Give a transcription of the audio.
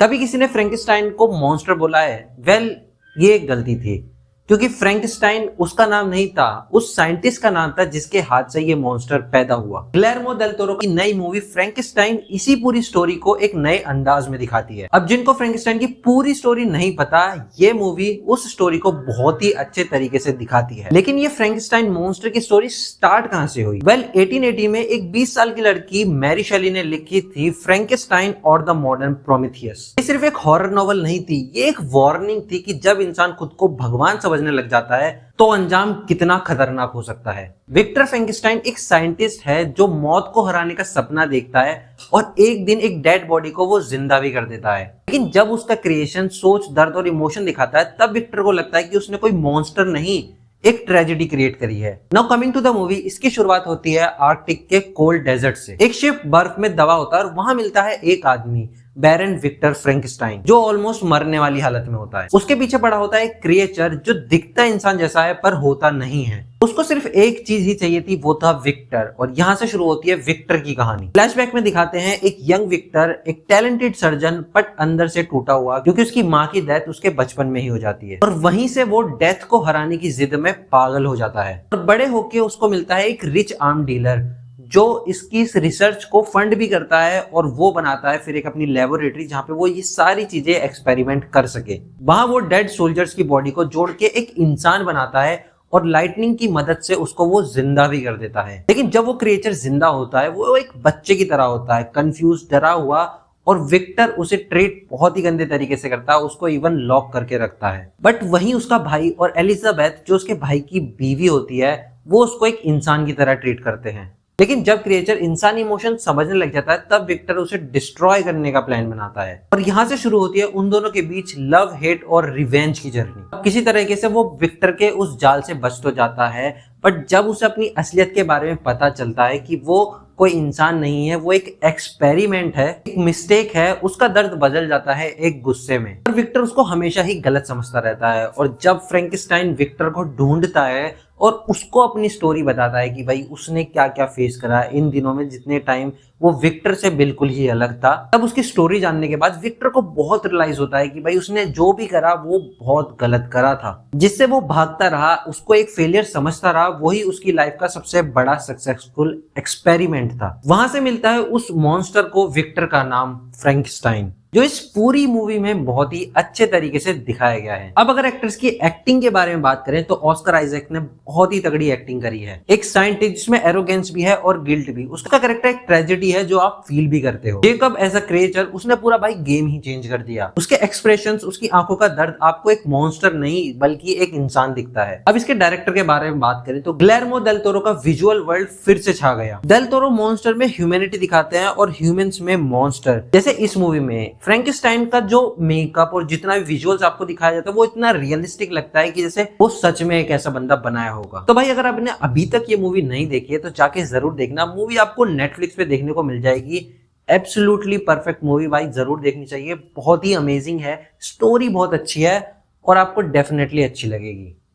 कभी किसी ने फ्रैंकेनस्टाइन को मॉन्स्टर बोला है? ये एक गलती थी, क्योंकि फ्रैंकेनस्टाइन उसका नाम नहीं था, उस साइंटिस्ट का नाम था जिसके हाथ से ये मॉन्स्टर पैदा हुआ। गिलेर्मो डेल टोरो की नई मूवी फ्रैंकेनस्टाइन इसी पूरी स्टोरी को एक नए अंदाज में दिखाती है। अब जिनको फ्रैंकेनस्टाइन की पूरी स्टोरी नहीं पता, ये मूवी उस स्टोरी को बहुत ही अच्छे तरीके से दिखाती है। लेकिन ये फ्रैंकेनस्टाइन मॉन्स्टर की स्टोरी स्टार्ट कहां से हुई? 1880 में एक 20 साल की लड़की मैरी शेली ने लिखी थी फ्रैंकेनस्टाइन और द मॉडर्न प्रोमेथियस। ये सिर्फ एक हॉरर नॉवल नहीं थी, ये एक वार्निंग थी कि जब इंसान खुद को भगवान समझने लग जाता है तो अंजाम कितना खतरनाक हो सकता है। विक्टर फ्रैंकेनस्टाइन एक साइंटिस्ट है जो मौत को हराने का सपना देखता है और एक दिन एक डेड बॉडी को वो जिंदा भी कर देता है। लेकिन जब उसका क्रिएशन सोच, दर्द और इमोशन दिखाता है, तब विक्टर को लगता है कि उसने कोई मॉन्स्टर नहीं, एक ट्रेजेडी क्रिएट करी है। Now coming to the movie, इसकी शुरुआत होती है आर्कटिक के कोल्ड डेजर्ट से। एक शिप बर्फ में दबा होता है और वहां मिलता है एक आदमी, बैरन विक्टर फ्रैंकेनस्टाइन, जो ऑलमोस्ट मरने वाली हालत में होता है। उसके पीछे पड़ा होता है एक क्रिएचर जो दिखता इंसान जैसा है पर होता नहीं है। उसको सिर्फ एक चीज ही चाहिए थी, वो था विक्टर। और यहाँ से शुरू होती है विक्टर की कहानी। फ्लैशबैक में दिखाते हैं एक यंग विक्टर, एक टैलेंटेड सर्जन, बट अंदर से टूटा हुआ, क्योंकि उसकी माँ की डेथ उसके बचपन में ही हो जाती है। और वहीं से वो डेथ को हराने की जिद में पागल हो जाता है। और बड़े होके उसको मिलता है एक रिच आर्म डीलर जो इसकी इस रिसर्च को फंड भी करता है, और वो बनाता है फिर एक अपनी लेबोरेटरी जहां पे वो ये सारी चीजें एक्सपेरिमेंट कर सके। वहां वो डेड सोल्जर्स की बॉडी को जोड़ के एक इंसान बनाता है और लाइटनिंग की मदद से उसको वो जिंदा भी कर देता है। लेकिन जब वो क्रिएचर जिंदा होता है, वो एक बच्चे की तरह होता है, कंफ्यूज, डरा हुआ, और विक्टर उसे ट्रीट बहुत ही गंदे तरीके से करता है, उसको इवन लॉक करके रखता है। बट वहीं उसका भाई और एलिजाबेथ, जो उसके भाई की बीवी होती है, वो उसको एक इंसान की तरह ट्रीट करते हैं। लेकिन जब क्रिएचर इंसानी इमोशन समझने लग जाता है, तब विक्टर उसे डिस्ट्रॉय करने का प्लान बनाता है। और यहाँ से शुरू होती है उन दोनों के बीच लव, हेट और रिवेंज की जर्नी। किसी तरीके से वो विक्टर के उस जाल से बच तो जाता है, बट जब उसे अपनी असलियत के बारे में पता चलता है कि वो कोई इंसान नहीं है, वो एक एक्सपेरिमेंट है, एक मिस्टेक है, उसका दर्द बदल जाता है एक गुस्से में। और विक्टर उसको हमेशा ही गलत समझता रहता है। और जब फ्रैंकेनस्टाइन विक्टर को ढूंढता है और उसको अपनी स्टोरी बताता है कि भाई उसने क्या क्या फेस करा इन दिनों में, जितने टाइम वो विक्टर से बिल्कुल ही अलग था, तब उसकी स्टोरी जानने के बाद विक्टर को बहुत रियलाइज होता है कि भाई उसने जो भी करा वो बहुत गलत करा था। जिससे वो भागता रहा, उसको एक फेलियर समझता रहा, वही उसकी लाइफ का सबसे बड़ा सक्सेसफुल एक्सपेरिमेंट था। वहां से मिलता है उस मॉन्स्टर को विक्टर का नाम फ्रैंकेनस्टाइन, जो इस पूरी मूवी में बहुत ही अच्छे तरीके से दिखाया गया है। अब अगर एक्टर्स की एक्टिंग के बारे में बात करें तो ऑस्कर आइजैक ने बहुत ही तगड़ी एक्टिंग करी है। एक साइंटिस्ट जिसमें एरोगेंस भी है और गिल्ट भी। उसका कैरेक्टर एक ट्रेजेडी है जो आप फील भी करते हो। जेकब एज अ क्रिएचर, उसने पूरा भाई गेम ही चेंज कर दिया। उसके एक्सप्रेशंस, उसकी आंखों का दर्द आपको एक मॉन्स्टर नहीं बल्कि एक इंसान दिखता है। अब इसके डायरेक्टर के बारे में बात करें तो गिलेर्मो डेल टोरो का विजुअल वर्ल्ड फिर से छा गया। डेल टोरो मॉन्स्टर में ह्यूमैनिटी दिखाते हैं और ह्यूमंस में मॉन्स्टर। जैसे इस मूवी में फ्रैंकेनस्टाइन का जो मेकअप और जितना भी विजुअल्स आपको दिखाया जाता है, वो इतना रियलिस्टिक लगता है कि जैसे वो सच में एक ऐसा बंदा बनाया होगा। तो भाई अगर आपने अभी तक ये मूवी नहीं देखी है तो जाके जरूर देखना। मूवी आपको नेटफ्लिक्स पे देखने को मिल जाएगी। एब्सोल्युटली परफेक्ट मूवी भाई, जरूर देखनी चाहिए। बहुत ही अमेजिंग है, स्टोरी बहुत अच्छी है और आपको डेफिनेटली अच्छी लगेगी।